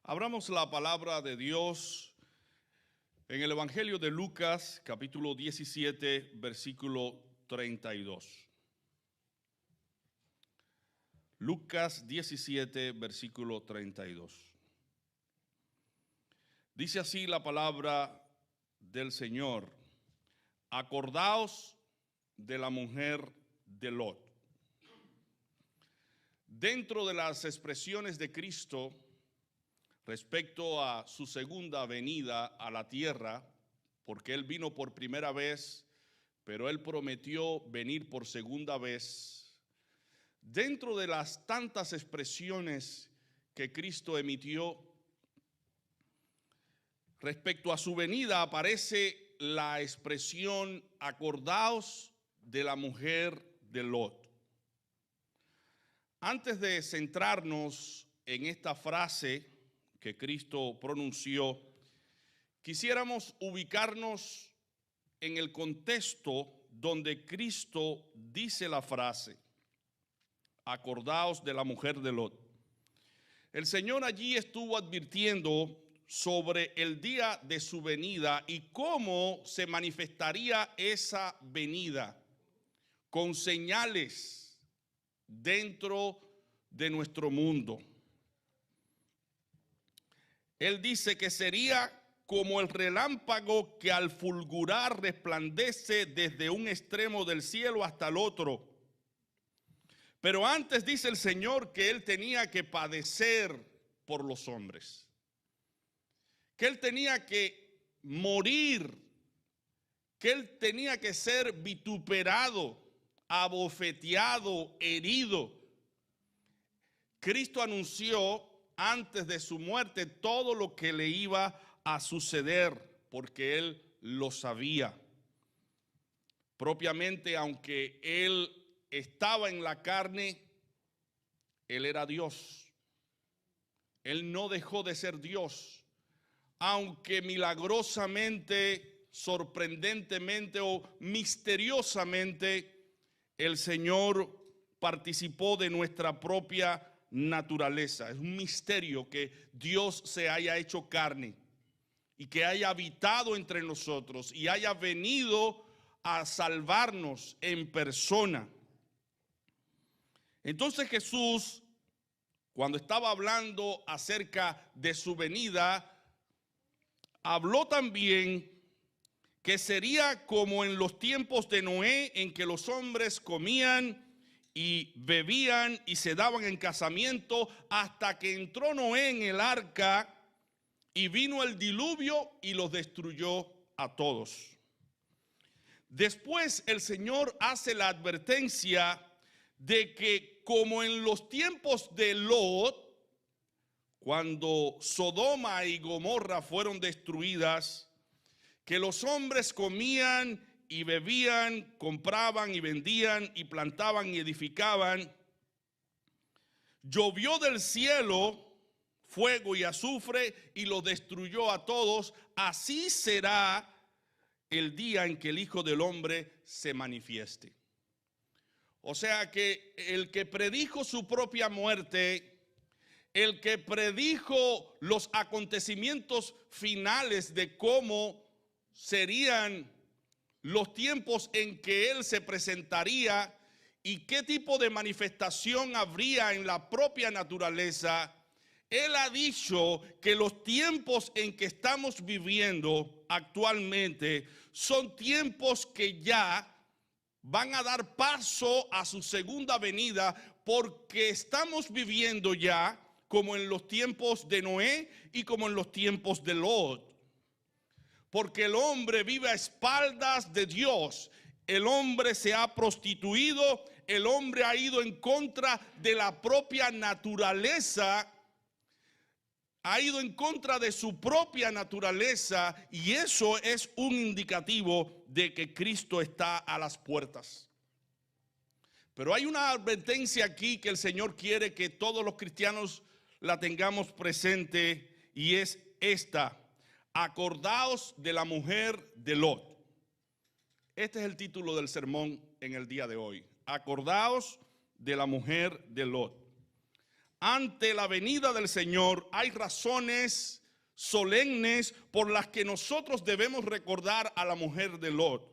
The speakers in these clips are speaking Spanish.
Abramos la palabra de Dios en el Evangelio de Lucas, capítulo 17, versículo 32. Lucas 17, versículo 32. Dice así la palabra del Señor: acordaos de la mujer de Lot. Dentro de las expresiones de Cristo respecto a su segunda venida a la tierra, porque Él vino por primera vez, pero Él prometió venir por segunda vez. Dentro de las tantas expresiones que Cristo emitió respecto a su venida, aparece la expresión: acordaos de la mujer de Lot. Antes de centrarnos en esta frase que Cristo pronunció, quisiéramos ubicarnos en el contexto donde Cristo dice la frase: acordaos de la mujer de Lot. El Señor allí estuvo advirtiendo sobre el día de su venida y cómo se manifestaría esa venida, con señales dentro de nuestro mundo. Él dice que sería como el relámpago que al fulgurar resplandece desde un extremo del cielo hasta el otro. Pero antes dice el Señor que Él tenía que padecer por los hombres, que Él tenía que morir, que Él tenía que ser vituperado, abofeteado, herido. Cristo anunció antes de su muerte todo lo que le iba a suceder, porque Él lo sabía. Propiamente, aunque Él estaba en la carne, Él era Dios. Él no dejó de ser Dios, aunque milagrosamente, sorprendentemente o misteriosamente el Señor participó de nuestra propia naturaleza. Es un misterio que Dios se haya hecho carne y que haya habitado entre nosotros y haya venido a salvarnos en persona. Entonces Jesús, cuando estaba hablando acerca de su venida, habló también que sería como en los tiempos de Noé, en que los hombres comían y bebían y se daban en casamiento hasta que entró Noé en el arca y vino el diluvio y los destruyó a todos. Después el Señor hace la advertencia de que como en los tiempos de Lot, cuando Sodoma y Gomorra fueron destruidas, que los hombres comían y bebían, compraban y vendían y plantaban y edificaban. Llovió del cielo fuego y azufre y lo destruyó a todos. Así será el día en que el Hijo del Hombre se manifieste. O sea que el que predijo su propia muerte, el que predijo los acontecimientos finales de cómo serían los tiempos en que Él se presentaría y qué tipo de manifestación habría en la propia naturaleza, Él ha dicho que los tiempos en que estamos viviendo actualmente son tiempos que ya van a dar paso a su segunda venida, porque estamos viviendo ya como en los tiempos de Noé y como en los tiempos de Lot. Porque el hombre vive a espaldas de Dios, el hombre se ha prostituido, el hombre ha ido en contra de la propia naturaleza, ha ido en contra de su propia naturaleza, y eso es un indicativo de que Cristo está a las puertas. Pero hay una advertencia aquí que el Señor quiere que todos los cristianos la tengamos presente, y es esta: acordaos de la mujer de Lot. Este es el título del sermón en el día de hoy: acordaos de la mujer de Lot. ante la venida del Señor hay razones solemnes por las que nosotros debemos recordar a la mujer de Lot.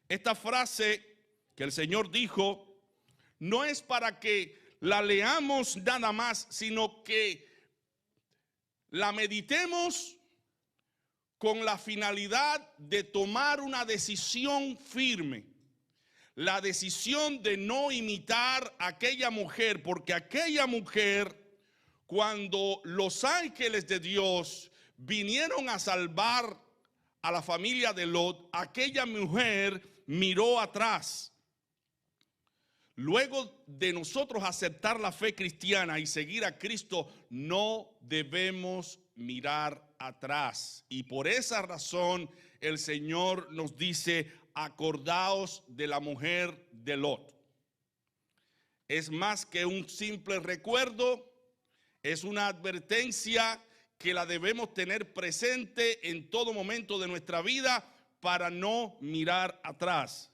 Esta frase que el Señor dijo no es para que la leamos nada más, sino que la meditemos con la finalidad de tomar una decisión firme. La decisión de no imitar a aquella mujer, porque aquella mujer, cuando los ángeles de Dios vinieron a salvar a la familia de Lot, aquella mujer miró atrás. Luego de nosotros aceptar la fe cristiana y seguir a Cristo, no debemos mirar atrás. Y por esa razón el Señor nos dice: acordaos de la mujer de Lot. Es más que un simple recuerdo, es una advertencia que la debemos tener presente en todo momento de nuestra vida para no mirar atrás.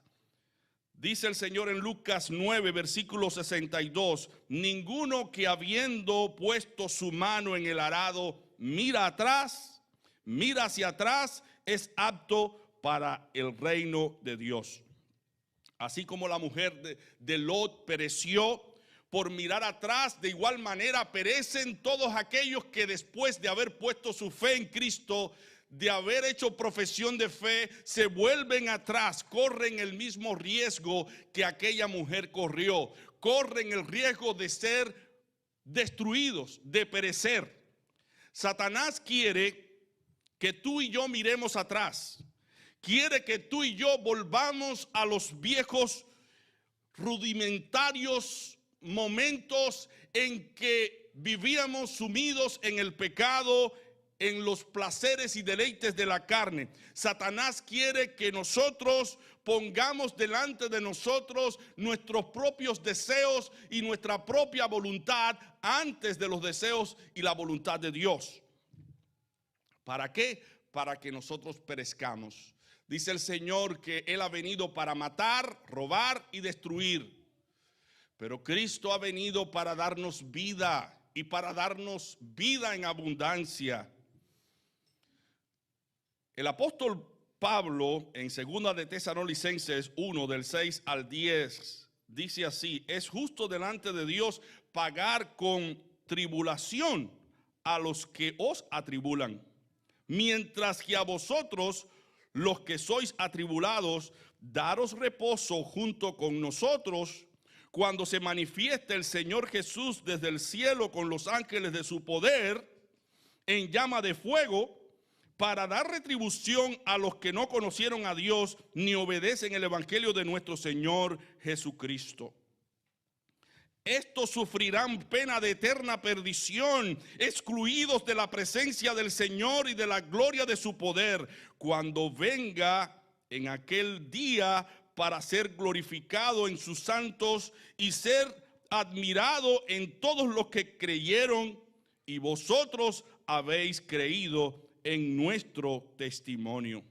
Dice el Señor en Lucas 9, versículo 62, ninguno que habiendo puesto su mano en el arado mira atrás, mira hacia atrás, es apto para el reino de Dios. Así como la mujer de Lot pereció por mirar atrás, de igual manera perecen todos aquellos que después de haber puesto su fe en Cristo, de haber hecho profesión de fe, se vuelven atrás, corren el mismo riesgo que aquella mujer corrió, corren el riesgo de ser destruidos, de perecer. Satanás quiere que tú y yo miremos atrás, quiere que tú y yo volvamos a los viejos rudimentarios momentos en que vivíamos sumidos en el pecado, en los placeres y deleites de la carne. Satanás quiere que nosotros pongamos delante de nosotros nuestros propios deseos y nuestra propia voluntad antes de los deseos y la voluntad de Dios. ¿Para qué? Para que nosotros perezcamos. Dice el Señor que Él ha venido para matar, robar y destruir. Pero Cristo ha venido para darnos vida y para darnos vida en abundancia. El apóstol Pablo en 2 de Tesalonicenses 1 del 6 al 10 dice así: es justo delante de Dios pagar con tribulación a los que os atribulan, mientras que a vosotros, los que sois atribulados, daros reposo junto con nosotros cuando se manifieste el Señor Jesús desde el cielo con los ángeles de su poder en llama de fuego, para dar retribución a los que no conocieron a Dios ni obedecen el evangelio de nuestro Señor Jesucristo. Estos sufrirán pena de eterna perdición, excluidos de la presencia del Señor y de la gloria de su poder, cuando venga en aquel día para ser glorificado en sus santos y ser admirado en todos los que creyeron, y vosotros habéis creído en nuestro testimonio.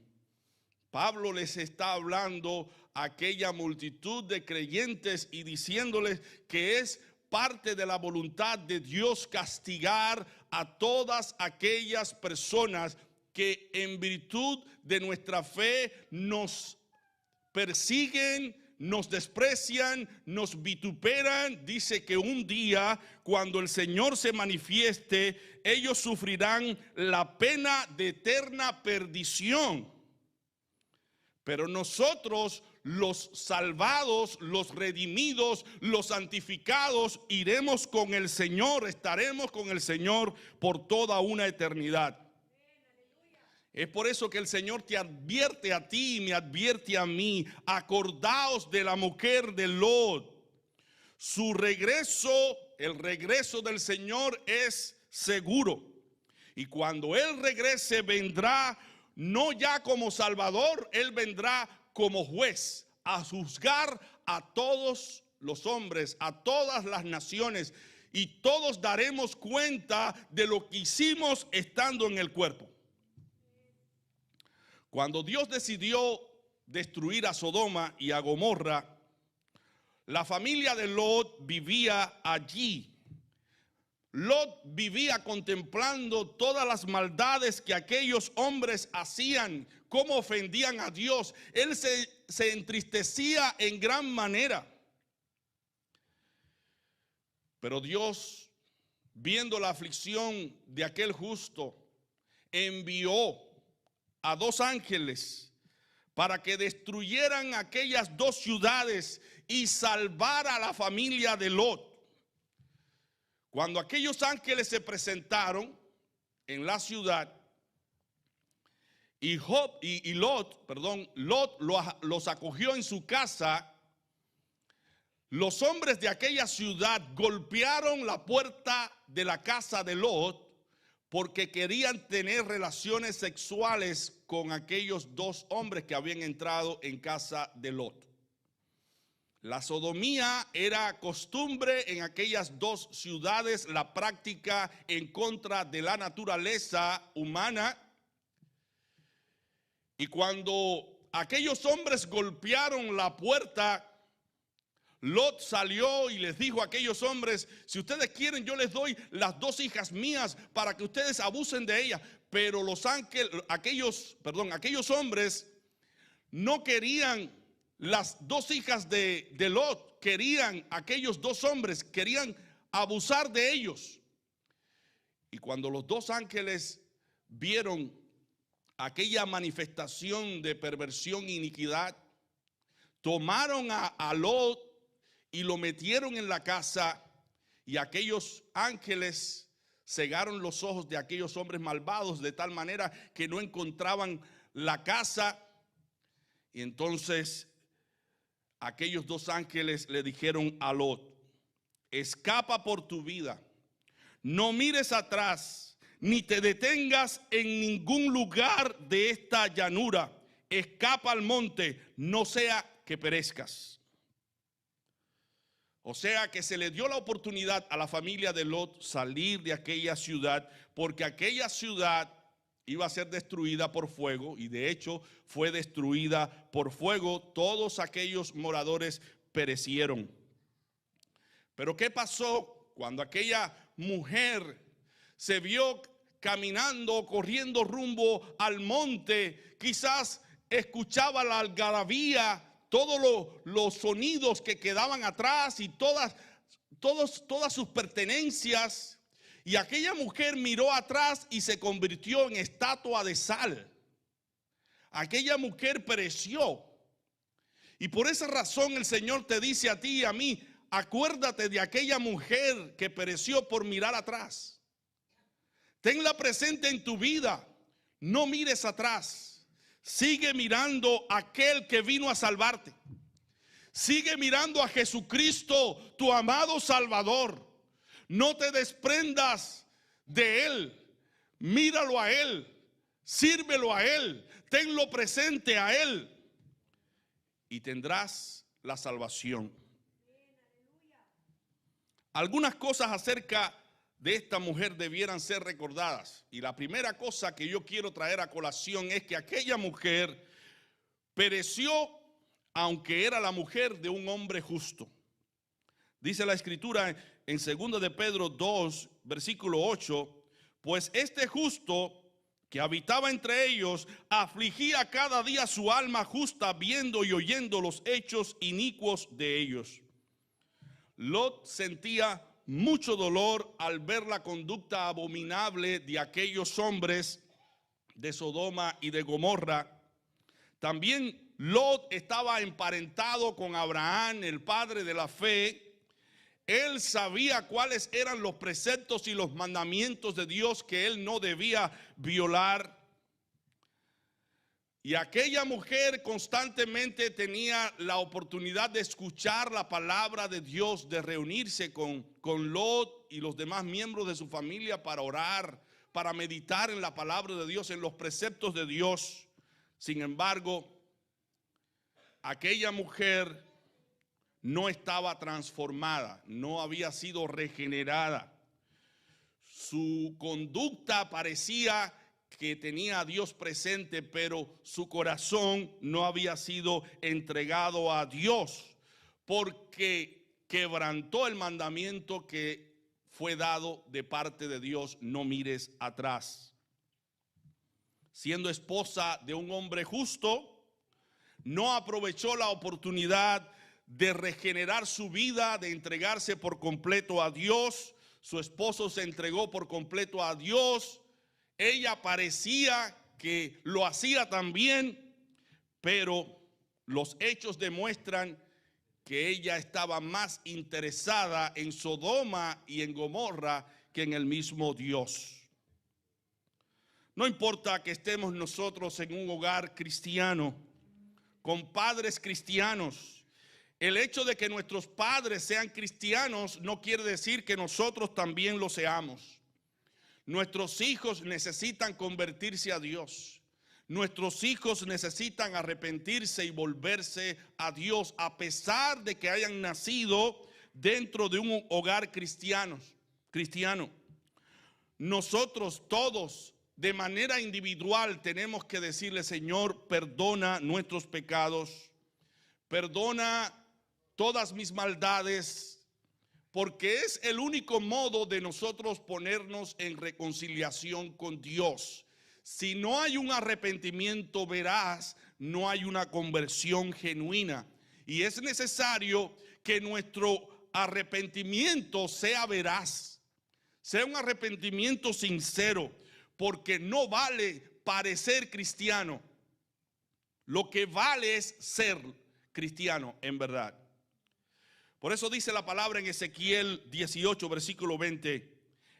Pablo les está hablando a aquella multitud de creyentes y diciéndoles que es parte de la voluntad de Dios castigar a todas aquellas personas que en virtud de nuestra fe nos persiguen, nos desprecian, nos vituperan. Dice que un día, cuando el Señor se manifieste, ellos sufrirán la pena de eterna perdición. Pero nosotros, los salvados, los redimidos, los santificados, iremos con el Señor, estaremos con el Señor por toda una eternidad. Es por eso que el Señor te advierte a ti y me advierte a mí: acordaos de la mujer de Lot. Su regreso, el regreso del Señor es seguro. Y cuando Él regrese, vendrá no ya como Salvador, Él vendrá como juez a juzgar a todos los hombres, a todas las naciones, y todos daremos cuenta de lo que hicimos estando en el cuerpo. Cuando Dios decidió destruir a Sodoma y a Gomorra, la familia de Lot vivía allí. Lot vivía contemplando todas las maldades que aquellos hombres hacían, cómo ofendían a Dios. Él se entristecía en gran manera. Pero Dios, viendo la aflicción de aquel justo, envió a 2 ángeles para que destruyeran aquellas 2 ciudades y salvara a la familia de Lot. Cuando aquellos ángeles se presentaron en la ciudad y Lot los acogió en su casa, los hombres de aquella ciudad golpearon la puerta de la casa de Lot porque querían tener relaciones sexuales con aquellos 2 hombres que habían entrado en casa de Lot. La sodomía era costumbre en aquellas 2 ciudades, la práctica en contra de la naturaleza humana. Y cuando aquellos hombres golpearon la puerta, Lot salió y les dijo a aquellos hombres: si ustedes quieren, yo les doy las 2 hijas mías para que ustedes abusen de ellas. Pero aquellos hombres no querían las 2 hijas de Lot, querían aquellos 2 hombres, querían abusar de ellos. Y cuando los 2 ángeles vieron aquella manifestación de perversión e iniquidad, tomaron a Lot y lo metieron en la casa, y aquellos ángeles cegaron los ojos de aquellos hombres malvados de tal manera que no encontraban la casa. Y entonces aquellos 2 ángeles le dijeron a Lot: escapa por tu vida, no mires atrás, ni te detengas en ningún lugar de esta llanura, escapa al monte, no sea que perezcas. O sea que se le dio la oportunidad a la familia de Lot salir de aquella ciudad, porque aquella ciudad iba a ser destruida por fuego, y de hecho fue destruida por fuego. Todos aquellos moradores perecieron. Pero ¿qué pasó cuando aquella mujer se vio caminando, corriendo rumbo al monte? Quizás escuchaba la algarabía, todos los sonidos que quedaban atrás y todas sus pertenencias. Y aquella mujer miró atrás y se convirtió en estatua de sal. Aquella mujer pereció. Y por esa razón el Señor te dice a ti y a mí: acuérdate de aquella mujer que pereció por mirar atrás. Tenla presente en tu vida. No mires atrás. Sigue mirando a aquel que vino a salvarte. Sigue mirando a Jesucristo, tu amado Salvador. No te desprendas de Él. Míralo a Él. Sírvelo a Él. Tenlo presente a Él. Y tendrás la salvación. Algunas cosas acerca de esta mujer debieran ser recordadas. Y la primera cosa que yo quiero traer a colación es que aquella mujer pereció aunque era la mujer de un hombre justo. Dice la escritura en 2 de Pedro 2, versículo 8: pues este justo que habitaba entre ellos afligía cada día su alma justa, viendo y oyendo los hechos inicuos de ellos. Lot sentía mucho dolor al ver la conducta abominable de aquellos hombres de Sodoma y de Gomorra. También Lot estaba emparentado con Abraham, el padre de la fe. Él sabía cuáles eran los preceptos y los mandamientos de Dios que él no debía violar. Y aquella mujer constantemente tenía la oportunidad de escuchar la palabra de Dios, de reunirse con Lot y los demás miembros de su familia para orar, para meditar en la palabra de Dios, en los preceptos de Dios. Sin embargo, aquella mujer no estaba transformada, no había sido regenerada. Su conducta parecía que tenía a Dios presente, pero su corazón no había sido entregado a Dios, porque quebrantó el mandamiento que fue dado de parte de Dios, no mires atrás. Siendo esposa de un hombre justo, no aprovechó la oportunidad de regenerar su vida, de entregarse por completo a Dios. Su esposo se entregó por completo a Dios. Ella parecía que lo hacía también, pero los hechos demuestran que ella estaba más interesada en Sodoma y en Gomorra que en el mismo Dios. No importa que estemos nosotros en un hogar cristiano, con padres cristianos. El hecho de que nuestros padres sean cristianos no quiere decir que nosotros también lo seamos. Nuestros hijos necesitan convertirse a Dios. Nuestros hijos necesitan arrepentirse y volverse a Dios, a pesar de que hayan nacido dentro de un hogar cristiano. Nosotros todos, de manera individual, tenemos que decirle: Señor, perdona nuestros pecados, perdona todas mis maldades, porque es el único modo de nosotros ponernos en reconciliación con Dios. Si no hay un arrepentimiento veraz, no hay una conversión genuina. Y es necesario que nuestro arrepentimiento sea veraz, sea un arrepentimiento sincero, porque no vale parecer cristiano. Lo que vale es ser cristiano en verdad. Por eso dice la palabra en Ezequiel 18, versículo 20: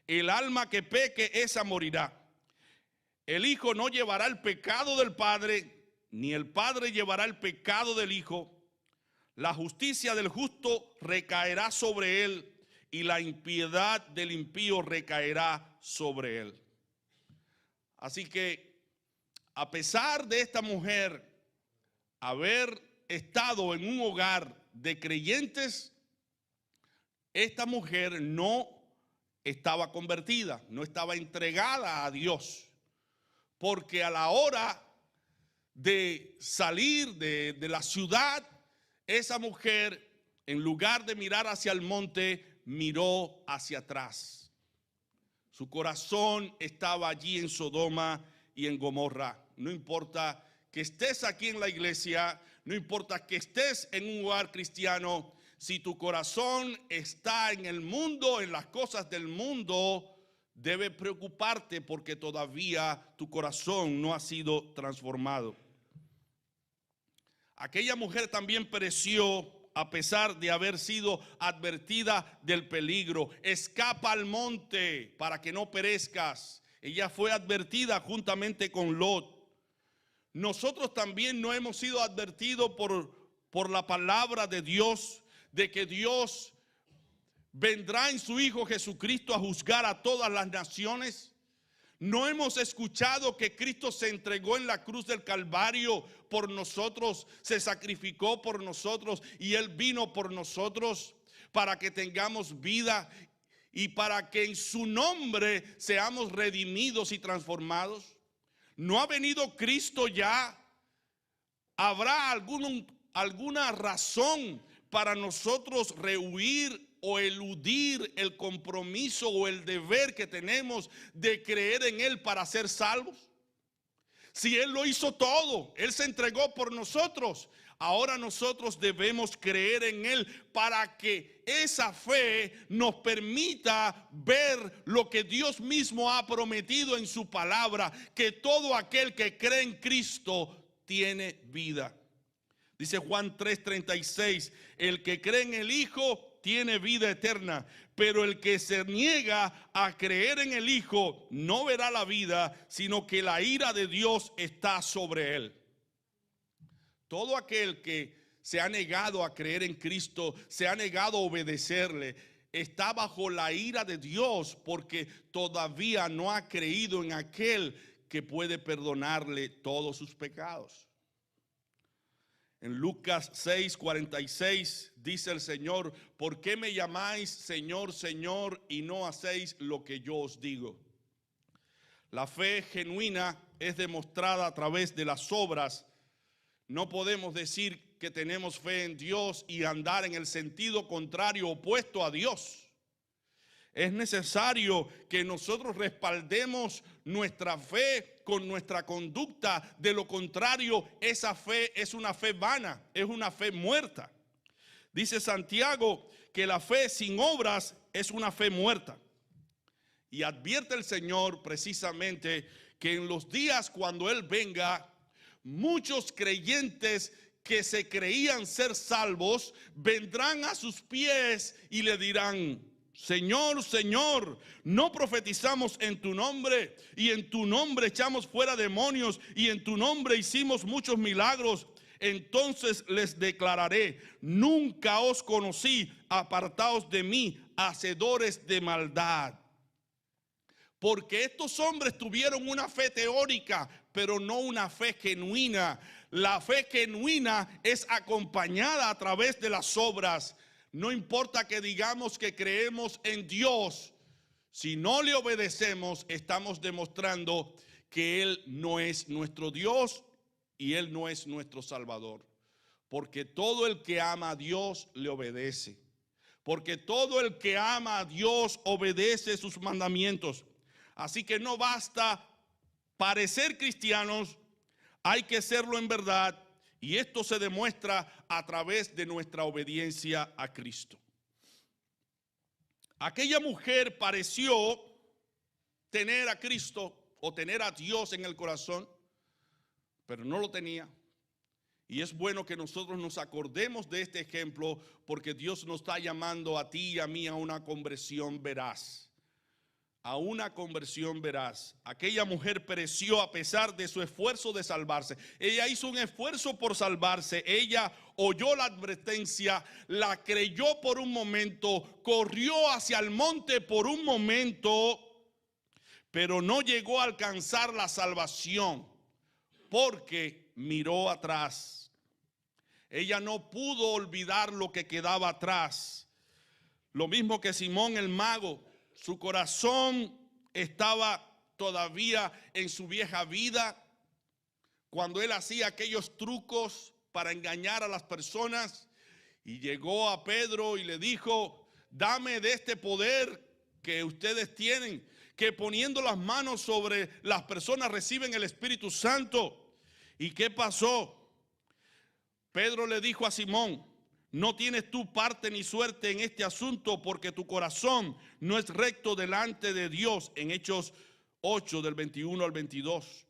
el alma que peque, esa morirá. El hijo no llevará el pecado del padre, ni el padre llevará el pecado del hijo. La justicia del justo recaerá sobre él, y la impiedad del impío recaerá sobre él. Así que, a pesar de esta mujer haber estado en un hogar de creyentes, esta mujer no estaba convertida, no estaba entregada a Dios, porque a la hora de salir de la ciudad, esa mujer, en lugar de mirar hacia el monte, miró hacia atrás. Su corazón estaba allí en Sodoma y en Gomorra. No importa que estés aquí en la iglesia, no importa que estés en un hogar cristiano, si tu corazón está en el mundo, en las cosas del mundo, debe preocuparte, porque todavía tu corazón no ha sido transformado. Aquella mujer también pereció a pesar de haber sido advertida del peligro. Escapa al monte para que no perezcas. Ella fue advertida juntamente con Lot. Nosotros también no hemos sido advertidos por la palabra de Dios, de que Dios vendrá en su Hijo Jesucristo a juzgar a todas las naciones. No hemos escuchado que Cristo se entregó en la cruz del Calvario por nosotros, se sacrificó por nosotros, y Él vino por nosotros para que tengamos vida y para que en su nombre seamos redimidos y transformados. ¿No ha venido Cristo ya? ¿Habrá alguna razón para nosotros rehuir o eludir el compromiso o el deber que tenemos de creer en Él para ser salvos? Si Él lo hizo todo, Él se entregó por nosotros, ahora nosotros debemos creer en Él para que esa fe nos permita ver lo que Dios mismo ha prometido en su palabra, que todo aquel que cree en Cristo tiene vida. Dice Juan 3:36, el que cree en el Hijo tiene vida eterna, pero el que se niega a creer en el Hijo no verá la vida, sino que la ira de Dios está sobre él. Todo aquel que se ha negado a creer en Cristo, se ha negado a obedecerle, está bajo la ira de Dios, porque todavía no ha creído en aquel que puede perdonarle todos sus pecados. En Lucas 6:46 dice el Señor: ¿por qué me llamáis Señor, Señor, y no hacéis lo que yo os digo? La fe genuina es demostrada a través de las obras. No podemos decir que tenemos fe en Dios y andar en el sentido contrario, opuesto a Dios. Es necesario que nosotros respaldemos nuestra fe con nuestra conducta. De lo contrario, esa fe es una fe vana, es una fe muerta. Dice Santiago que la fe sin obras es una fe muerta. Y advierte el Señor precisamente que en los días cuando Él venga, muchos creyentes que se creían ser salvos vendrán a sus pies y le dirán: Señor, Señor, no profetizamos en tu nombre, y en tu nombre echamos fuera demonios, y en tu nombre hicimos muchos milagros. Entonces les declararé: nunca os conocí, apartaos de mí, hacedores de maldad. Porque estos hombres tuvieron una fe teórica, pero no una fe genuina. La fe genuina es acompañada a través de las obras. No importa que digamos que creemos en Dios, si no le obedecemos, estamos demostrando que Él no es nuestro Dios y Él no es nuestro Salvador. Porque todo el que ama a Dios le obedece. Porque todo el que ama a Dios obedece sus mandamientos. Así que no basta parecer cristianos, hay que serlo en verdad, y esto se demuestra a través de nuestra obediencia a Cristo. Aquella mujer pareció tener a Cristo o tener a Dios en el corazón, pero no lo tenía. Y es bueno que nosotros nos acordemos de este ejemplo, porque Dios nos está llamando a ti y a mí a una conversión veraz. A una conversión veraz. Aquella mujer pereció a pesar de su esfuerzo de salvarse. Ella hizo un esfuerzo por salvarse. Ella oyó la advertencia, la creyó por un momento, corrió hacia el monte por un momento, pero no llegó a alcanzar la salvación porque miró atrás. Ella no pudo olvidar lo que quedaba atrás. Lo mismo que Simón el mago. Su corazón estaba todavía en su vieja vida, cuando él hacía aquellos trucos para engañar a las personas, y llegó a Pedro y le dijo: dame de este poder que ustedes tienen, que poniendo las manos sobre las personas reciben el Espíritu Santo. ¿Y qué pasó? Pedro le dijo a Simón: no tienes tú parte ni suerte en este asunto, porque tu corazón no es recto delante de Dios. En Hechos 8, del 21 al 22.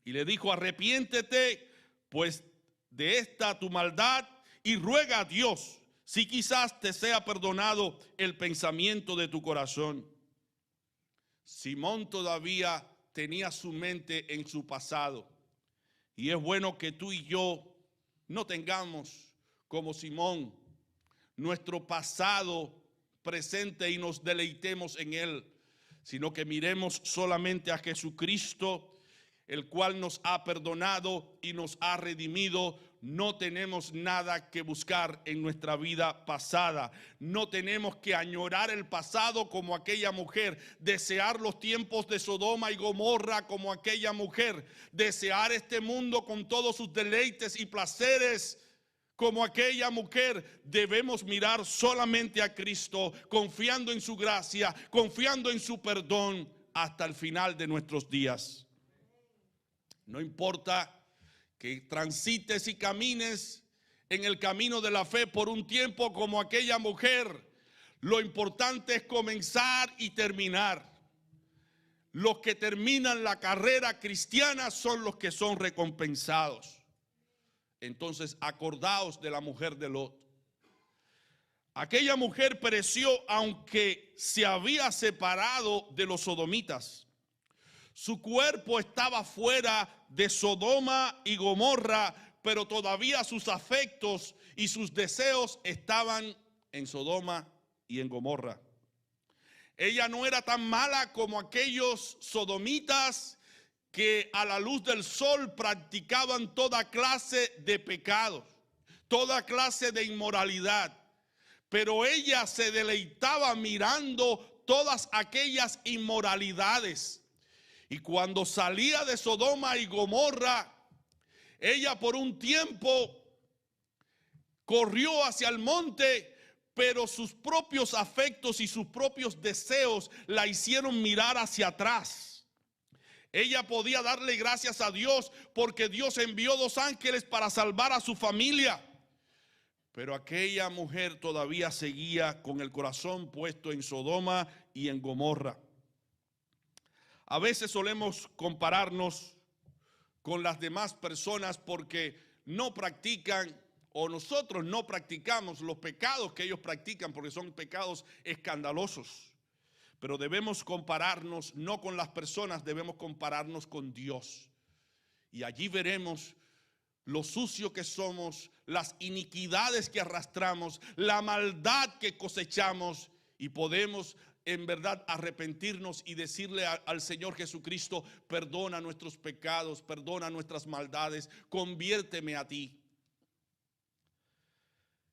Y le dijo: arrepiéntete pues de esta tu maldad y ruega a Dios, si quizás te sea perdonado el pensamiento de tu corazón. Simón todavía tenía su mente en su pasado. Y es bueno que tú y yo no tengamos, como Simón, nuestro pasado presente y nos deleitemos en él, sino que miremos solamente a Jesucristo, el cual nos ha perdonado y nos ha redimido. No tenemos nada que buscar en nuestra vida pasada. No tenemos que añorar el pasado como aquella mujer, desear los tiempos de Sodoma y Gomorra como aquella mujer, desear este mundo con todos sus deleites y placeres como aquella mujer. Debemos mirar solamente a Cristo, confiando en su gracia, confiando en su perdón hasta el final de nuestros días. No importa que transites y camines en el camino de la fe por un tiempo como aquella mujer. Lo importante es comenzar y terminar. Los que terminan la carrera cristiana son los que son recompensados. Entonces, acordaos de la mujer de Lot. Aquella mujer pereció aunque se había separado de los sodomitas. Su cuerpo estaba fuera de Sodoma y Gomorra, pero todavía sus afectos y sus deseos estaban en Sodoma y en Gomorra. Ella no era tan mala como aquellos sodomitas que a la luz del sol practicaban toda clase de pecados, toda clase de inmoralidad. Pero ella se deleitaba mirando todas aquellas inmoralidades. Y cuando salía de Sodoma y Gomorra, ella por un tiempo corrió hacia el monte, pero sus propios afectos y sus propios deseos la hicieron mirar hacia atrás. Ella podía darle gracias a Dios porque Dios envió 2 ángeles para salvar a su familia. Pero aquella mujer todavía seguía con el corazón puesto en Sodoma y en Gomorra. A veces solemos compararnos con las demás personas porque no practican, o nosotros no practicamos los pecados que ellos practican, porque son pecados escandalosos. Pero debemos compararnos no con las personas, debemos compararnos con Dios. Y allí veremos lo sucio que somos, las iniquidades que arrastramos, la maldad que cosechamos, y podemos en verdad arrepentirnos y decirle al Señor Jesucristo: perdona nuestros pecados, perdona nuestras maldades, conviérteme a ti.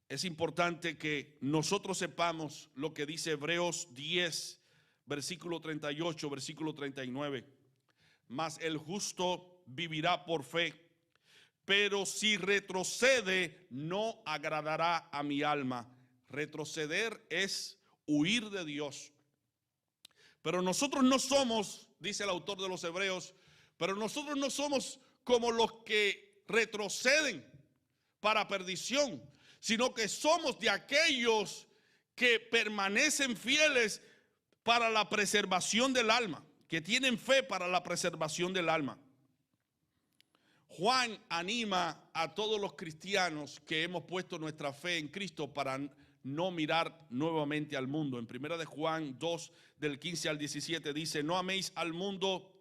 Es importante que nosotros sepamos lo que dice Hebreos 10, versículo 38, versículo 39. Mas el justo vivirá por fe, pero si retrocede, no agradará a mi alma. Retroceder es huir de Dios. Pero nosotros no somos, dice el autor de los Hebreos, pero nosotros no somos como los que retroceden para perdición, sino que somos de aquellos que permanecen fieles para la preservación del alma, que tienen fe para la preservación del alma. Juan anima a todos los cristianos que hemos puesto nuestra fe en Cristo para no mirar nuevamente al mundo. En 1 de Juan 2, del 15 al 17 dice: no améis al mundo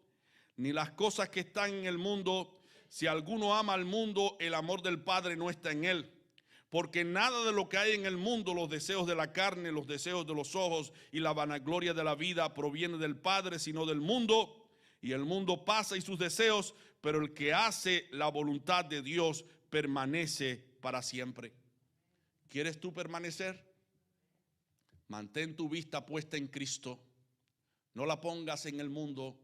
ni las cosas que están en el mundo. Si alguno ama al mundo, el amor del Padre no está en él. Porque nada de lo que hay en el mundo, los deseos de la carne, los deseos de los ojos y la vanagloria de la vida, proviene del Padre, sino del mundo. Y el mundo pasa y sus deseos, pero el que hace la voluntad de Dios permanece para siempre. ¿Quieres tú permanecer? Mantén tu vista puesta en Cristo. No la pongas en el mundo.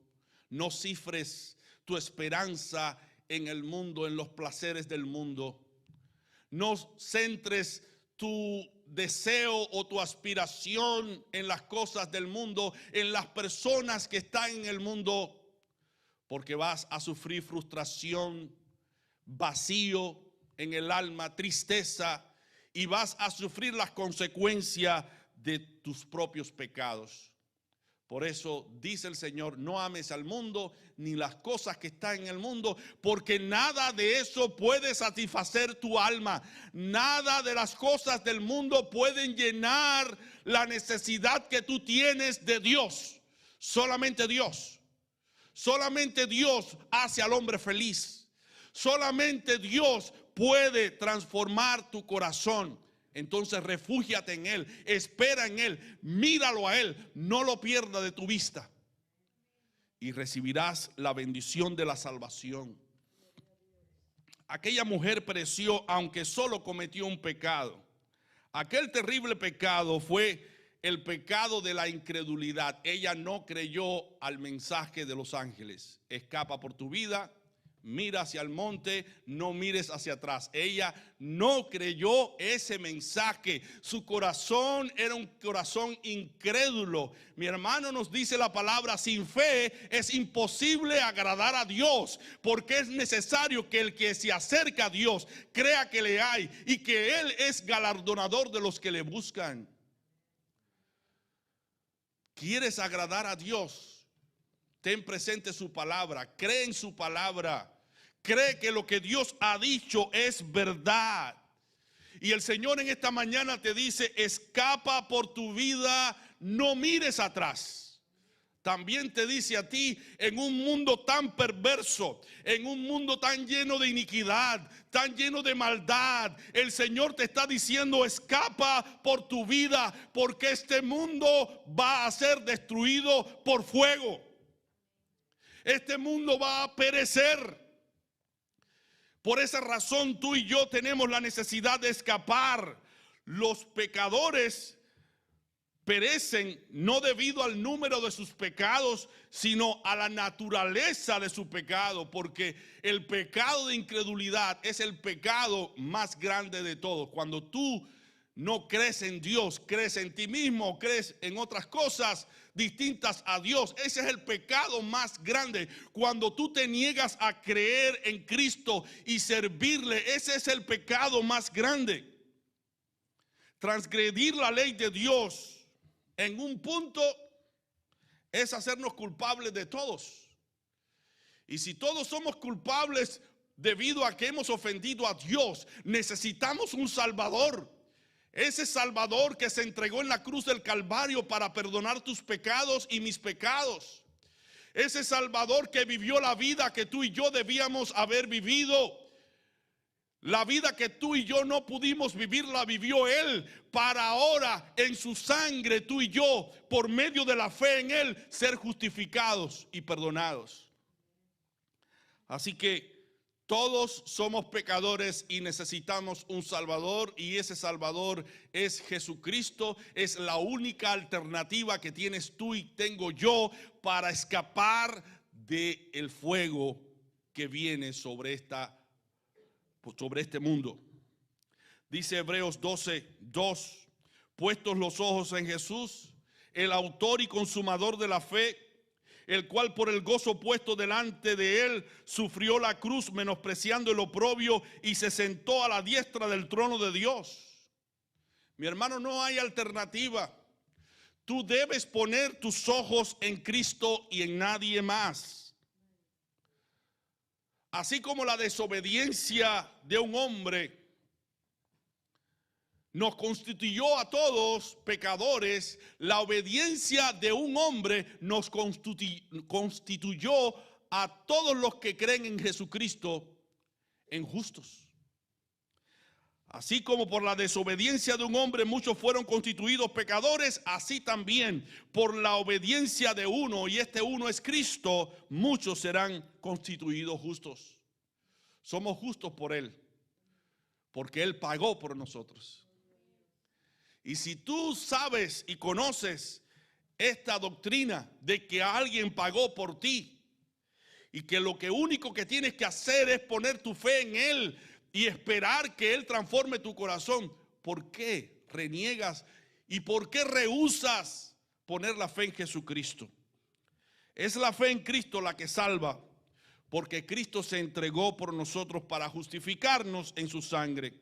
No cifres tu esperanza en el mundo, en los placeres del mundo. No centres tu deseo o tu aspiración en las cosas del mundo, en las personas que están en el mundo, porque vas a sufrir frustración, vacío en el alma, tristeza, y vas a sufrir las consecuencias de tus propios pecados. Por eso dice el Señor: no ames al mundo ni las cosas que están en el mundo, porque nada de eso puede satisfacer tu alma. Nada de las cosas del mundo pueden llenar la necesidad que tú tienes de Dios. Solamente Dios. Solamente Dios hace al hombre feliz. Solamente Dios puede transformar tu corazón. Entonces refúgiate en Él, espera en Él, míralo a Él, no lo pierdas de tu vista. Y recibirás la bendición de la salvación. Aquella mujer pereció aunque solo cometió un pecado. Aquel terrible pecado fue el pecado de la incredulidad. Ella no creyó al mensaje de los ángeles. Escapa por tu vida. Mira hacia el monte, no mires hacia atrás. Ella no creyó ese mensaje. Su corazón era un corazón incrédulo. Mi hermano, nos dice la palabra: sin fe es imposible agradar a Dios, porque es necesario que el que se acerca a Dios crea que le hay y que Él es galardonador de los que le buscan. ¿Quieres agradar a Dios? Ten presente su palabra, cree en su palabra. Cree que lo que Dios ha dicho es verdad. Y el Señor en esta mañana te dice: escapa por tu vida, no mires atrás. También te dice a ti, en un mundo tan perverso, en un mundo tan lleno de iniquidad, tan lleno de maldad, el Señor te está diciendo: escapa por tu vida, porque este mundo va a ser destruido por fuego. Este mundo va a perecer. Por esa razón tú y yo tenemos la necesidad de escapar. Los pecadores perecen no debido al número de sus pecados, sino a la naturaleza de su pecado, porque el pecado de incredulidad es el pecado más grande de todos. Cuando tú no crees en Dios, crees en ti mismo, crees en otras cosas distintas a Dios. Ese es el pecado más grande. Cuando tú te niegas a creer en Cristo y servirle, ese es el pecado más grande. Transgredir la ley de Dios en un punto es hacernos culpables de todos. Y si todos somos culpables debido a que hemos ofendido a Dios, necesitamos un Salvador. Ese Salvador que se entregó en la cruz del Calvario para perdonar tus pecados y mis pecados. Ese Salvador que vivió la vida que tú y yo debíamos haber vivido. La vida que tú y yo no pudimos vivir, la vivió Él, para ahora en su sangre tú y yo, por medio de la fe en Él, ser justificados y perdonados. Así que todos somos pecadores y necesitamos un Salvador, y ese Salvador es Jesucristo. Es la única alternativa que tienes tú y tengo yo para escapar del fuego que viene sobre este mundo. Dice Hebreos 12:2, puestos los ojos en Jesús, el autor y consumador de la fe, el cual por el gozo puesto delante de él sufrió la cruz, menospreciando el oprobio, y se sentó a la diestra del trono de Dios. Mi hermano, no hay alternativa. Tú debes poner tus ojos en Cristo y en nadie más. Así como la desobediencia de un hombre nos constituyó a todos pecadores, la obediencia de un hombre nos constituyó a todos los que creen en Jesucristo en justos. Así como por la desobediencia de un hombre muchos fueron constituidos pecadores, así también por la obediencia de uno, y este uno es Cristo, muchos serán constituidos justos. Somos justos por Él, porque Él pagó por nosotros. Y si tú sabes y conoces esta doctrina de que alguien pagó por ti y que lo único que tienes que hacer es poner tu fe en Él y esperar que Él transforme tu corazón, ¿por qué reniegas y por qué rehusas poner la fe en Jesucristo? Es la fe en Cristo la que salva, porque Cristo se entregó por nosotros para justificarnos en su sangre.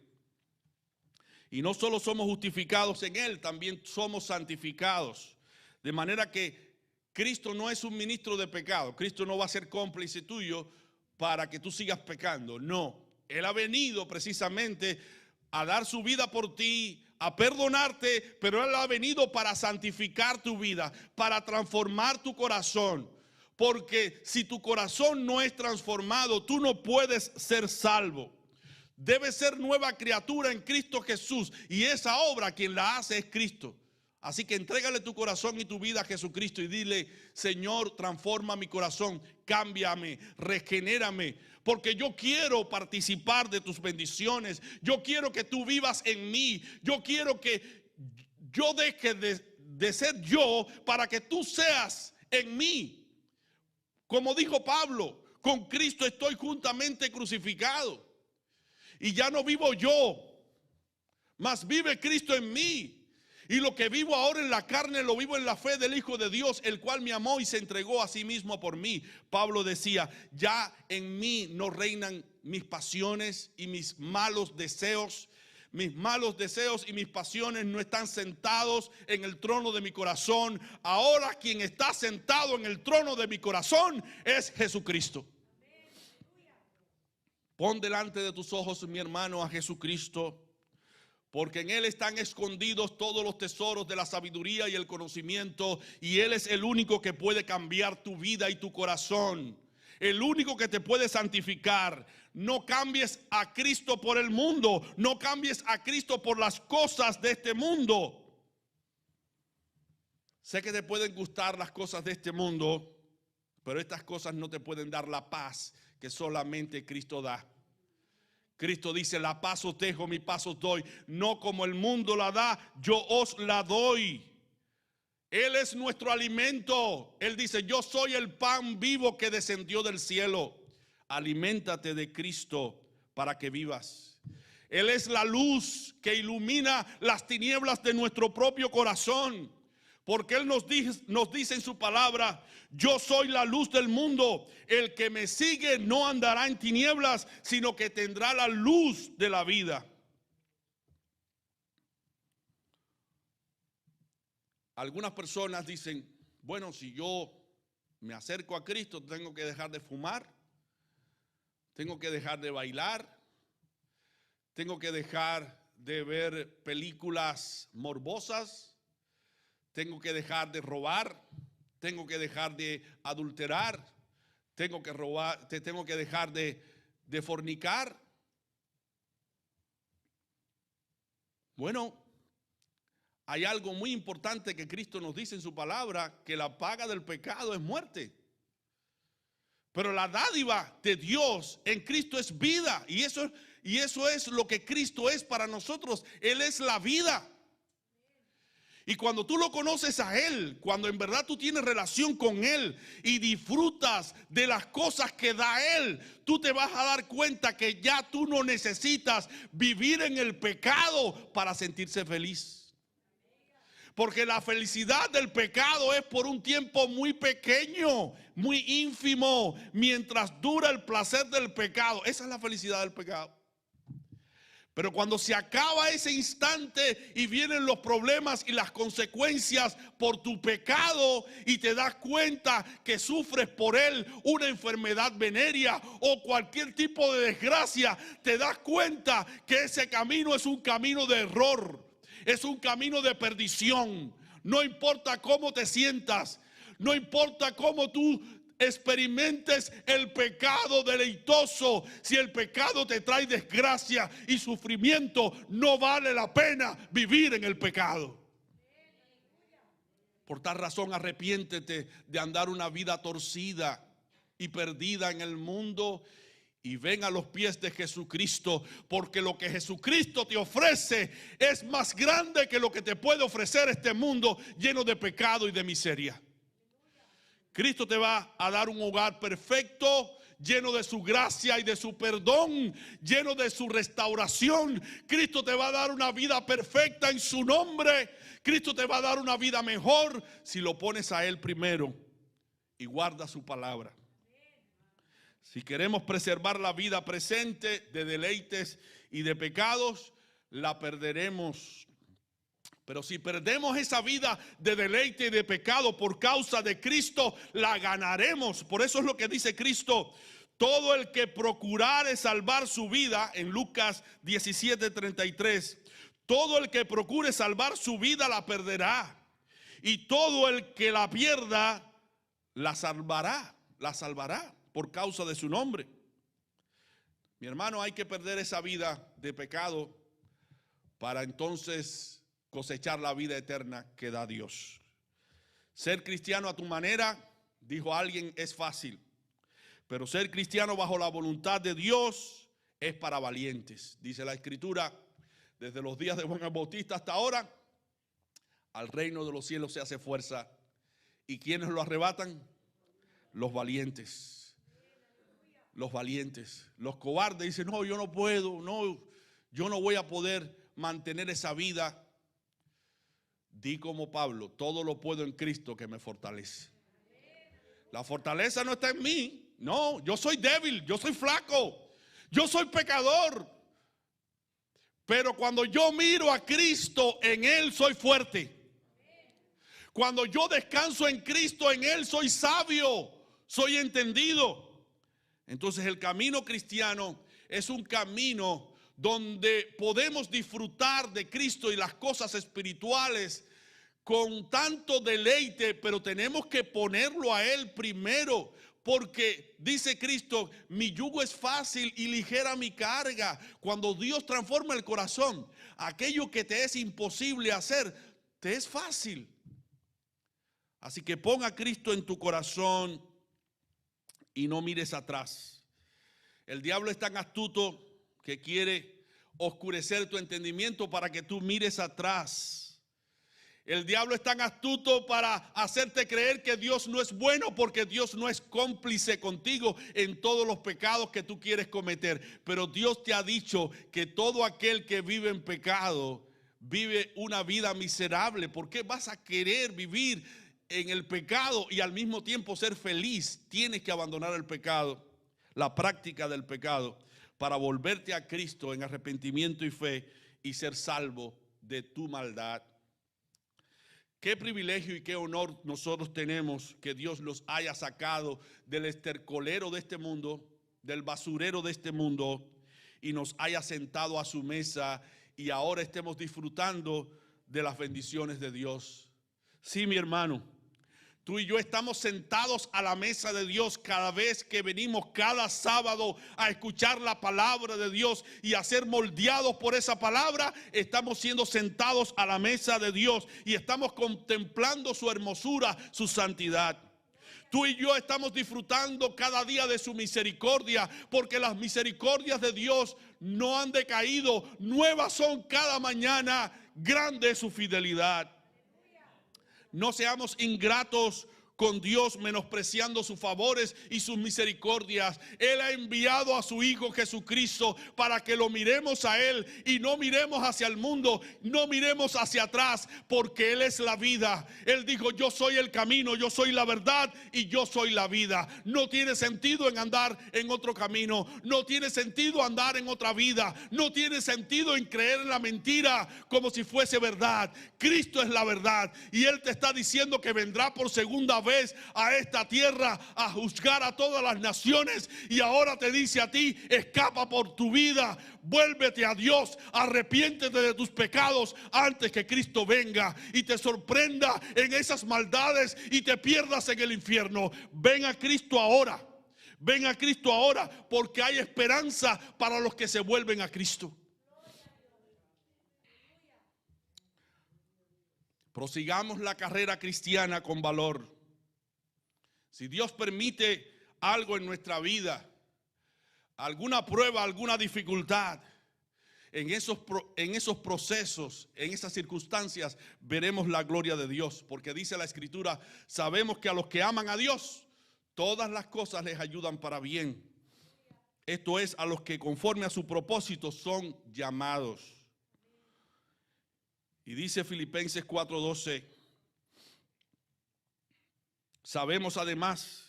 Y no solo somos justificados en Él, también somos santificados. De manera que Cristo no es un ministro de pecado. Cristo no va a ser cómplice tuyo para que tú sigas pecando. No, Él ha venido precisamente a dar su vida por ti, a perdonarte, pero Él ha venido para santificar tu vida, para transformar tu corazón. Porque si tu corazón no es transformado, tú no puedes ser salvo. Debe ser nueva criatura en Cristo Jesús, y esa obra quien la hace es Cristo. Así que entrégale tu corazón y tu vida a Jesucristo y dile: Señor, transforma mi corazón, cámbiame, regenérame, porque yo quiero participar de tus bendiciones. Yo quiero que tú vivas en mí. Yo quiero que yo deje de ser yo para que tú seas en mí. Como dijo Pablo, con Cristo estoy juntamente crucificado. Y ya no vivo yo, mas vive Cristo en mí. Y lo que vivo ahora en la carne lo vivo en la fe del Hijo de Dios, el cual me amó y se entregó a sí mismo por mí. Pablo decía: ya en mí no reinan mis pasiones y mis malos deseos. Mis malos deseos y mis pasiones no están sentados en el trono de mi corazón. Ahora quien está sentado en el trono de mi corazón es Jesucristo. Pon delante de tus ojos, mi hermano, a Jesucristo, porque en Él están escondidos todos los tesoros de la sabiduría y el conocimiento, y Él es el único que puede cambiar tu vida y tu corazón, el único que te puede santificar. No cambies a Cristo por el mundo, no cambies a Cristo por las cosas de este mundo. Sé que te pueden gustar las cosas de este mundo, pero estas cosas no te pueden dar la paz que solamente Cristo da. Cristo dice: la paz os dejo, mi paz os doy. No como el mundo la da, yo os la doy. Él es nuestro alimento. Él dice: yo soy el pan vivo que descendió del cielo. Aliméntate de Cristo para que vivas. Él es la luz que ilumina las tinieblas de nuestro propio corazón. Porque Él nos dice en su palabra: yo soy la luz del mundo. El que me sigue no andará en tinieblas, sino que tendrá la luz de la vida. Algunas personas dicen: bueno, si yo me acerco a Cristo, tengo que dejar de fumar, tengo que dejar de bailar, tengo que dejar de ver películas morbosas, tengo que dejar de robar, tengo que dejar de adulterar, tengo que dejar de fornicar. Bueno, hay algo muy importante que Cristo nos dice en su palabra, que la paga del pecado es muerte. Pero la dádiva de Dios en Cristo es vida. Y eso es lo que Cristo es para nosotros. Él es la vida. Y cuando tú lo conoces a Él, cuando en verdad tú tienes relación con Él y disfrutas de las cosas que da Él, tú te vas a dar cuenta que ya tú no necesitas vivir en el pecado para sentirse feliz. Porque la felicidad del pecado es por un tiempo muy pequeño, muy ínfimo, mientras dura el placer del pecado. Esa es la felicidad del pecado. Pero cuando se acaba ese instante y vienen los problemas y las consecuencias por tu pecado, y te das cuenta que sufres por él una enfermedad venérea o cualquier tipo de desgracia, te das cuenta que ese camino es un camino de error. Es un camino de perdición. No importa cómo te sientas, no importa cómo tú experimentes el pecado deleitoso, si el pecado te trae desgracia y sufrimiento, no vale la pena vivir en el pecado. Por tal razón, arrepiéntete de andar una vida torcida y perdida en el mundo, y ven a los pies de Jesucristo, porque lo que Jesucristo te ofrece es más grande que lo que te puede ofrecer este mundo lleno de pecado y de miseria. Cristo te va a dar un hogar perfecto, lleno de su gracia y de su perdón, lleno de su restauración. Cristo te va a dar una vida perfecta en su nombre. Cristo te va a dar una vida mejor si lo pones a Él primero y guardas su palabra. Si queremos preservar la vida presente de deleites y de pecados, la perderemos. Pero si perdemos esa vida de deleite y de pecado por causa de Cristo, la ganaremos. Por eso es lo que dice Cristo: todo el que procurare salvar su vida, en Lucas 17:33, todo el que procure salvar su vida la perderá, y todo el que la pierda la salvará por causa de su nombre. Mi hermano, hay que perder esa vida de pecado para entonces cosechar la vida eterna que da Dios. Ser cristiano a tu manera, dijo alguien, es fácil, pero ser cristiano bajo la voluntad de Dios es para valientes. Dice la Escritura: desde los días de Juan el Bautista hasta ahora, al reino de los cielos se hace fuerza. ¿Y quiénes lo arrebatan? Los valientes. Los valientes. Los cobardes dicen: no, yo no puedo, no, yo no voy a poder mantener esa vida. Di como Pablo: todo lo puedo en Cristo que me fortalece. La fortaleza no está en mí. No, yo soy débil, yo soy flaco, yo soy pecador. Pero cuando yo miro a Cristo, en Él soy fuerte. Cuando yo descanso en Cristo, en Él soy sabio, soy entendido. Entonces el camino cristiano es un camino donde podemos disfrutar de Cristo y las cosas espirituales con tanto deleite, pero tenemos que ponerlo a Él primero, porque dice Cristo: mi yugo es fácil y ligera mi carga. Cuando Dios transforma el corazón, aquello que te es imposible hacer, te es fácil. Así que pon a Cristo en tu corazón y no mires atrás. El diablo es tan astuto que quiere oscurecer tu entendimiento para que tú mires atrás. El diablo es tan astuto para hacerte creer que Dios no es bueno, porque Dios no es cómplice contigo en todos los pecados que tú quieres cometer. Pero Dios te ha dicho que todo aquel que vive en pecado vive una vida miserable. ¿Por qué vas a querer vivir en el pecado y al mismo tiempo ser feliz? Tienes que abandonar el pecado, la práctica del pecado, para volverte a Cristo en arrepentimiento y fe y ser salvo de tu maldad. Qué privilegio y qué honor nosotros tenemos que Dios los haya sacado del estercolero de este mundo, del basurero de este mundo, y nos haya sentado a su mesa y ahora estemos disfrutando de las bendiciones de Dios. Sí, mi hermano, tú y yo estamos sentados a la mesa de Dios cada vez que venimos cada sábado a escuchar la palabra de Dios y a ser moldeados por esa palabra. Estamos siendo sentados a la mesa de Dios y estamos contemplando su hermosura, su santidad. Tú y yo estamos disfrutando cada día de su misericordia, porque las misericordias de Dios no han decaído, nuevas son cada mañana, grande es su fidelidad. No seamos ingratos con Dios, menospreciando sus favores y sus misericordias. Él ha enviado a su Hijo Jesucristo para que lo miremos a Él y no miremos hacia el mundo, no miremos hacia atrás, porque Él es la vida. Él dijo: yo soy el camino, yo soy la verdad y yo soy la vida. No tiene sentido en andar en otro camino, no tiene sentido andar en otra vida, no tiene sentido en creer en la mentira como si fuese verdad. Cristo es la verdad y Él te está diciendo que vendrá por segunda vez a esta tierra a juzgar a todas las naciones, y ahora te dice a ti: escapa por tu vida, vuélvete a Dios, arrepiéntete de tus pecados antes que Cristo venga y te sorprenda en esas maldades y te pierdas en el infierno. Ven a Cristo ahora, ven a Cristo ahora, porque hay esperanza para los que se vuelven a Cristo. Prosigamos la carrera cristiana con valor. Si Dios permite algo en nuestra vida, alguna prueba, alguna dificultad, en esos procesos, en esas circunstancias, veremos la gloria de Dios. Porque dice la Escritura: sabemos que a los que aman a Dios, todas las cosas les ayudan para bien. Esto es, a los que conforme a su propósito son llamados. Y dice Filipenses 4:12, sabemos además,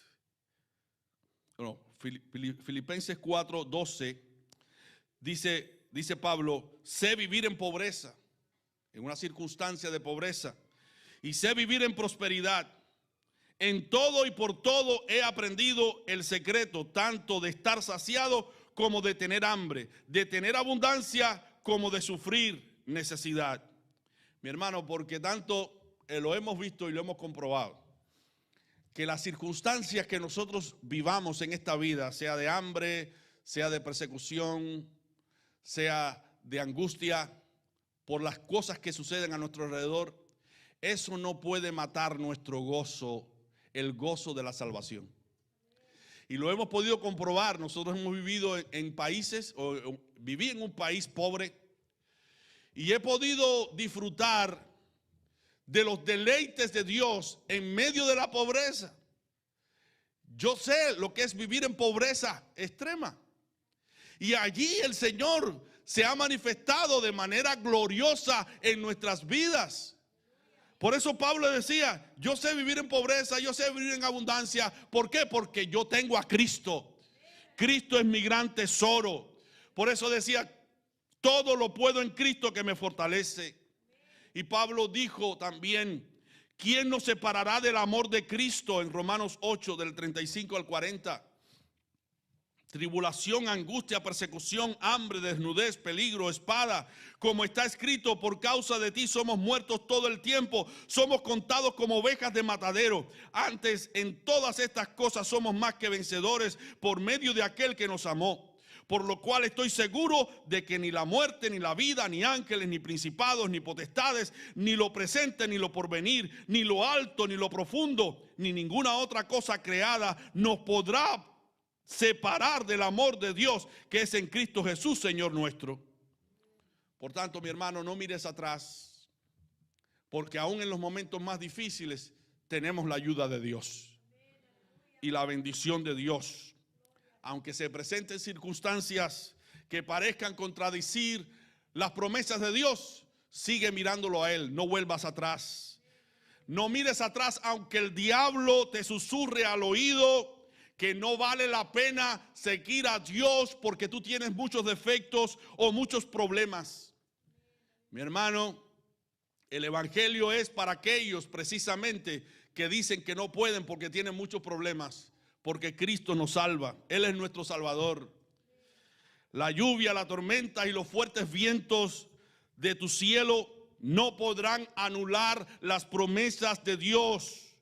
Filipenses 4:12, dice Pablo: sé vivir en pobreza, en una circunstancia de pobreza, y sé vivir en prosperidad. En todo y por todo he aprendido el secreto, tanto de estar saciado como de tener hambre, de tener abundancia como de sufrir necesidad. Mi hermano, porque tanto lo hemos visto y lo hemos comprobado, que las circunstancias que nosotros vivamos en esta vida, sea de hambre, sea de persecución, sea de angustia, por las cosas que suceden a nuestro alrededor, eso no puede matar nuestro gozo, el gozo de la salvación. Y lo hemos podido comprobar. Nosotros hemos vivido en países, o viví en un país pobre, y he podido disfrutar de los deleites de Dios en medio de la pobreza. Yo sé lo que es vivir en pobreza extrema. Y allí el Señor se ha manifestado de manera gloriosa en nuestras vidas. Por eso Pablo decía: yo sé vivir en pobreza, yo sé vivir en abundancia. ¿Por qué? Porque yo tengo a Cristo. Cristo es mi gran tesoro. Por eso decía: todo lo puedo en Cristo que me fortalece. Y Pablo dijo también: ¿quién nos separará del amor de Cristo? En Romanos 8, del 35 al 40. Tribulación, angustia, persecución, hambre, desnudez, peligro, espada. Como está escrito: por causa de ti somos muertos todo el tiempo, somos contados como ovejas de matadero. Antes, en todas estas cosas somos más que vencedores por medio de aquel que nos amó. Por lo cual estoy seguro de que ni la muerte, ni la vida, ni ángeles, ni principados, ni potestades, ni lo presente, ni lo porvenir, ni lo alto, ni lo profundo, ni ninguna otra cosa creada nos podrá separar del amor de Dios que es en Cristo Jesús, Señor nuestro. Por tanto, mi hermano, no mires atrás, porque aún en los momentos más difíciles tenemos la ayuda de Dios y la bendición de Dios. Aunque se presenten circunstancias que parezcan contradecir las promesas de Dios, sigue mirándolo a Él, no vuelvas atrás. No mires atrás aunque el diablo te susurre al oído que no vale la pena seguir a Dios porque tú tienes muchos defectos o muchos problemas. Mi hermano, el evangelio es para aquellos precisamente que dicen que no pueden porque tienen muchos problemas, porque Cristo nos salva, Él es nuestro Salvador. La lluvia, la tormenta y los fuertes vientos de tu cielo no podrán anular las promesas de Dios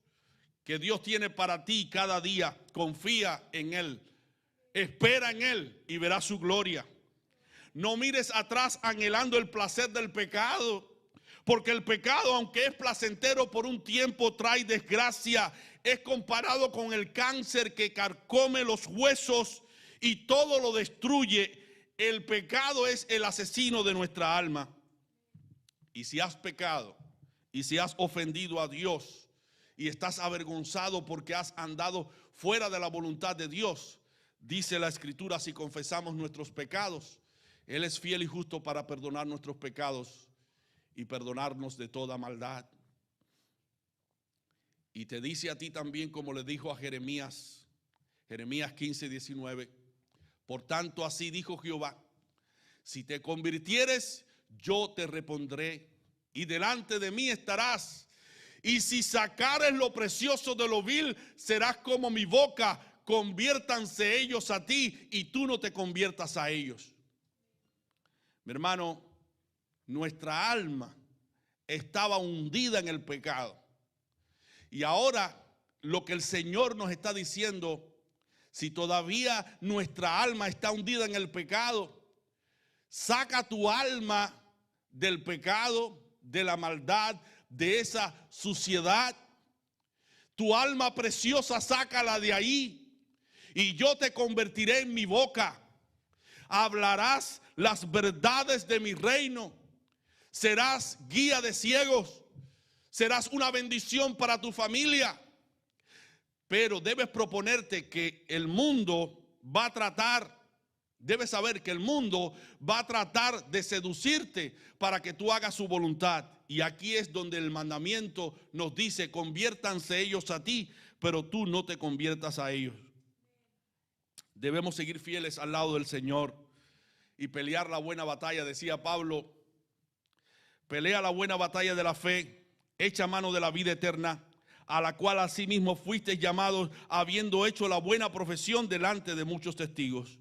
que Dios tiene para ti cada día. Confía en Él, espera en Él y verás su gloria. No mires atrás anhelando el placer del pecado, porque el pecado, aunque es placentero por un tiempo, trae desgracia. Es comparado con el cáncer que carcome los huesos y todo lo destruye. El pecado es el asesino de nuestra alma. Y si has pecado y si has ofendido a Dios y estás avergonzado porque has andado fuera de la voluntad de Dios, dice la Escritura, si confesamos nuestros pecados, Él es fiel y justo para perdonar nuestros pecados y perdonarnos de toda maldad. Y te dice a ti también, como le dijo a Jeremías 15:19, por tanto así dijo Jehová, si te convirtieres, yo te repondré y delante de mí estarás. Y si sacares lo precioso de lo vil, serás como mi boca. Conviértanse ellos a ti y tú no te conviertas a ellos. Mi hermano, nuestra alma estaba hundida en el pecado. Y ahora lo que el Señor nos está diciendo, si todavía nuestra alma está hundida en el pecado, saca tu alma del pecado, de la maldad, de esa suciedad. Tu alma preciosa, sácala de ahí y yo te convertiré en mi boca. Hablarás las verdades de mi reino. Serás guía de ciegos. Serás una bendición para tu familia. Pero debes proponerte que el mundo va a tratar, debes saber que el mundo va a tratar de seducirte para que tú hagas su voluntad. Y aquí es donde el mandamiento nos dice, conviértanse ellos a ti, pero tú no te conviertas a ellos. Debemos seguir fieles al lado del Señor y pelear la buena batalla. Decía Pablo, pelea la buena batalla de la fe, echa mano de la vida eterna, a la cual asimismo fuisteis llamados, habiendo hecho la buena profesión delante de muchos testigos.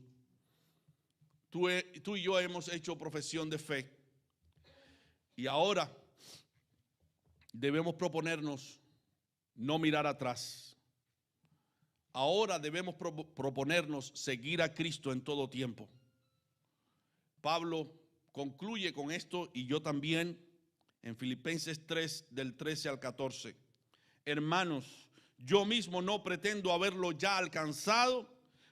Tú y yo hemos hecho profesión de fe. Y ahora debemos proponernos no mirar atrás. Ahora debemos proponernos seguir a Cristo en todo tiempo. Pablo concluye con esto y yo también en Filipenses 3 del 13 al 14. Hermanos, yo mismo no pretendo haberlo ya alcanzado,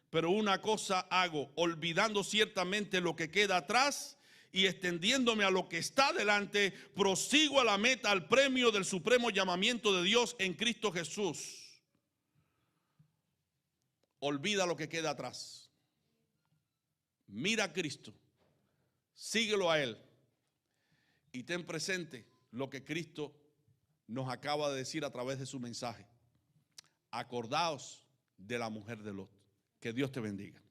pero una cosa hago, olvidando ciertamente lo que queda atrás y extendiéndome a lo que está delante, prosigo a la meta, al premio del supremo llamamiento de Dios en Cristo Jesús. Olvida lo que queda atrás. Mira a Cristo, síguelo a Él y ten presente lo que Cristo nos acaba de decir a través de su mensaje. Acordaos de la mujer de Lot. Que Dios te bendiga.